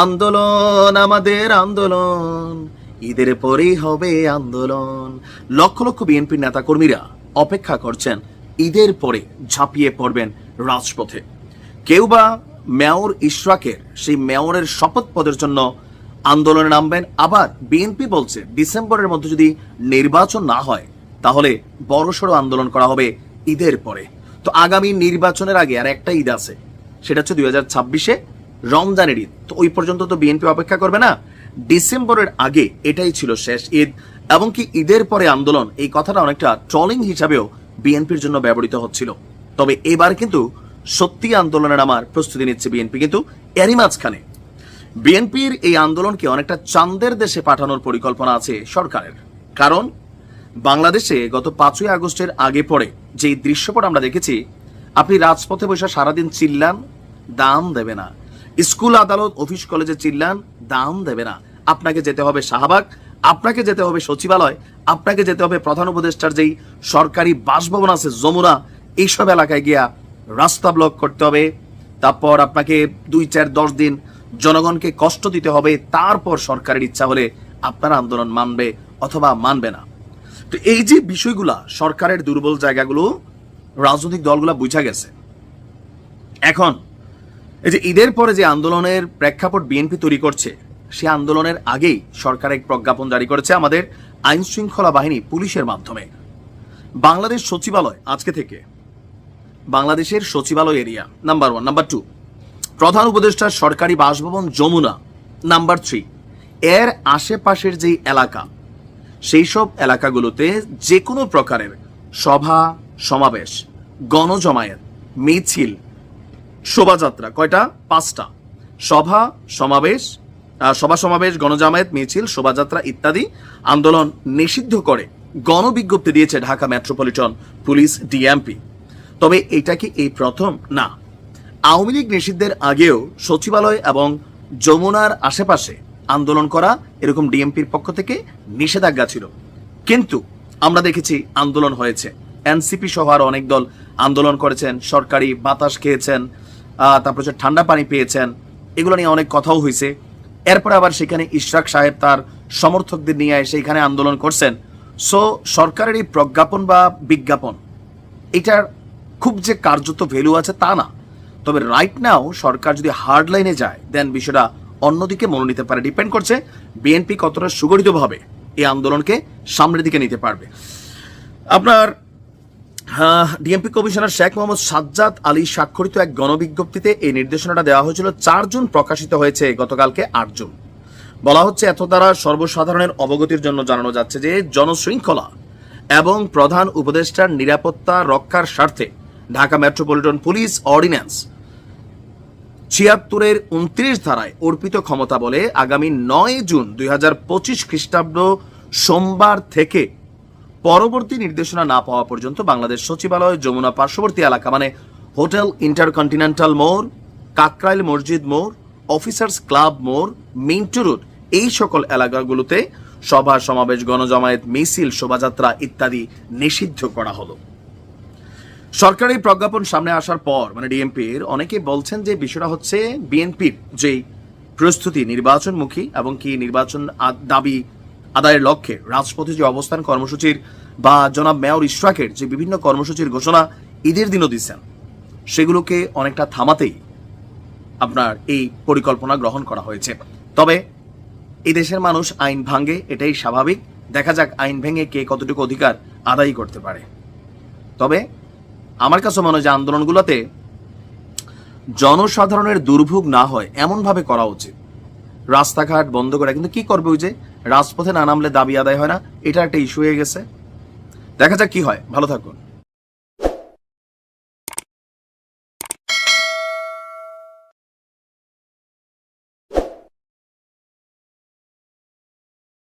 আন্দোলন আমাদের আন্দোলন, ঈদের পরেই হবে আন্দোলন। লক্ষ লক্ষ বিএনপির নেতা কর্মীরা অপেক্ষা করছেন ঈদের পরে ঝাঁপিয়ে পড়বেন রাজপথে। কেউ বা মেয়র ইশরাকের সেই মেয়রের শপথ পদের জন্য আন্দোলনে নামবেন। আবার বিএনপি বলছে ডিসেম্বরের মধ্যে যদি নির্বাচন না হয় তাহলে বড়সড় আন্দোলন করা হবে ঈদের পরে। তো আগামী নির্বাচনের আগে আর একটা ঈদ আছে, সেটা হচ্ছে 2026-এ রমজানের ঈদ। তো ওই পর্যন্ত তো বিএনপি অপেক্ষা করবে না। ডিসেম্বরের আগে এটাই ছিল শেষ ঈদ, এবং কি ঈদের পরে আন্দোলন, এই কথাটা অনেকটা ট্রলিং হিসাবেও বিএনপির জন্য ব্যবহৃত হচ্ছিল। তবে এবার কিন্তু সত্যি আন্দোলনে নামার প্রস্তুতি নিচ্ছে বিএনপি। কিন্তু এরই মাঝখানে বিএনপির এই আন্দোলনকে অনেকটা চাঁদের দেশে পাঠানোর পরিকল্পনা আছে সরকারের। কারণ বাংলাদেশে গত 5ই আগস্টের আগে পরে যে দৃশ্যপট আমরা দেখেছি, আপনি রাজপথে বসে সারাদিন চিল্লান, দাম দেবে না। স্কুল আদালত অফিস কলেজে চিল্লান, দাম দেবে না। আপনাকে যেতে হবে শাহবাগ, আপনাকে যেতে হবে সচিবালয়, আপনাকে যেতে হবে প্রধান উপদেষ্টার যেই সরকারি বাসভবন আছে যমুনা, এইসব এলাকায় গিয়া রাস্তা ব্লক করতে হবে। তারপর আপনাকে 2-4-10 দিন জনগণকে কষ্ট দিতে হবে। তারপর সরকারের ইচ্ছা হলে আপনার আন্দোলন মানবে অথবা মানবে না। তো এই যে বিষয়গুলা, সরকারের দুর্বল জায়গাগুলো রাজনৈতিক দলগুলা বুঝা গেছে। এখন এই যে ঈদের পরে যে আন্দোলনের প্রেক্ষাপট বিএনপি তৈরি করছে, সে আন্দোলনের আগেই সরকার এক প্রজ্ঞাপন জারি করেছে আমাদের আইন শৃঙ্খলা বাহিনী পুলিশের মাধ্যমে। বাংলাদেশ সচিবালয় আজকে থেকে বাংলাদেশের সচিবালয় এরিয়া নাম্বার 1, নাম্বার 2 প্রধান উপদেষ্টার সরকারি বাসভবন যমুনা, নাম্বার 3 এর আশেপাশের যেই এলাকা, সেই সব এলাকাগুলোতে যে কোনো প্রকারের সভা সমাবেশ, গণজমায়েত, মিছিল, শোভাযাত্রা, কয়টা? 5টা। সভা সমাবেশ, গণজামায়াত, মিছিল, শোভাযাত্রা ইত্যাদি আন্দোলন নিষিদ্ধ করে গণবিজ্ঞপ্তি দিয়েছে ঢাকা মেট্রোপলিটন পুলিশ ডিএমপি। তবে এটা কি এই প্রথম? না, আওয়ামী লীগ নিষিদ্ধের আগেও সচিবালয় এবং যমুনার আশেপাশে আন্দোলন করা এরকম ডিএমপির পক্ষ থেকে নিষেধাজ্ঞা ছিল। কিন্তু আমরা দেখেছি আন্দোলন হয়েছে, এনসিপি সহ আর অনেক দল আন্দোলন করেছেন, সরকারি বাতাস খেয়েছেন, তারপর হচ্ছে ঠান্ডা পানি পেয়েছেন, এগুলো নিয়ে অনেক কথাও হয়েছে। এরপরে আবার সেখানে ইশরাক সাহেব তার সমর্থকদের নিয়ে এসে এখানে আন্দোলন করছেন। সো সরকারের এই প্রজ্ঞাপন বা বিজ্ঞাপন, এটার খুব যে কার্যত ভ্যালু আছে তা না। তবে রাইট নাও সরকার যদি হার্ড লাইনে যায়, দেন বিষয়টা অন্যদিকে মনে নিতে পারে। ডিপেন্ড করছে বিএনপি কতটা সুগঠিতভাবে এই আন্দোলনকে সামনের দিকে নিতে পারবে। আপনার ডিএমপি কমিশনার শেখ মোহাম্মদ সাজ্জাদ আলী স্বাক্ষরিত এক গণবিজ্ঞপ্তিতে এই নির্দেশনাটা দেওয়া হয়েছিল। 4 জুন প্রকাশিত হয়েছে, গতকালকে 8 জুন। বলা হচ্ছে, এত দ্বারা সর্বসাধারণের অবগতির জন্য জানানো যাচ্ছে যে জনশৃঙ্খলা এবং প্রধান উপদেষ্টার নিরাপত্তা রক্ষার স্বার্থে ঢাকা মেট্রোপলিটন পুলিশ অর্ডিন্যান্স 76-এর 29 ধারায় অর্পিত ক্ষমতা বলে আগামী 9 জুন 2025 খ্রিস্টাব্দ সোমবার থেকে পরবর্তী নির্দেশনা না পাওয়া পর্যন্ত বাংলাদেশ সচিবালয়, যমুনা পার্শ্ববর্তী এলাকা মানে হোটেল ইন্টারকন্টিনেন্টাল মোড়, কাকরাইল মসজিদ মোড়, অফিসার্স ক্লাব মোড়, মিন্টু রোড, এই সকল এলাকাগুলোতে সভা সমাবেশ, গণজমায়েত, মিছিল, শোভাযাত্রা ইত্যাদি নিষিদ্ধ করা হলো। সরকারি প্রজ্ঞাপন সামনে আসার পর মানে ডিএমপির অনেকে বলছেন যে বিষয়টা হচ্ছে বিএনপির যে প্রস্তুতি নির্বাচনমুখী এবং কি নির্বাচন দাবি আদায়ের লক্ষ্যে রাজপথে যে অবস্থান কর্মসূচির বা জনাব মেয়র ইশরাকের যে বিভিন্ন কর্মসূচির ঘোষণা ঈদের দিনও দিচ্ছেন, সেগুলোকে অনেকটা থামাতেই আপনার এই পরিকল্পনা গ্রহণ করা হয়েছে। তবে এই দেশের মানুষ আইন ভাঙে, এটাই স্বাভাবিক। দেখা যাক আইন ভেঙে কে কতটুকু অধিকার আদায় করতে পারে। তবে আমার কাছে মনে হয় যে আন্দোলনগুলোতে জনসাধারণের দুর্ভোগ না হয় এমনভাবে করা উচিত। রাস্তাঘাট বন্ধ করে, কিন্তু কি করবে, ওই যে রাজপথে না নামলে দাবি আদায় হয় না, এটা একটা ইস্যু হয়ে গেছে। দেখা যাক কি হয়। ভালো থাকুন।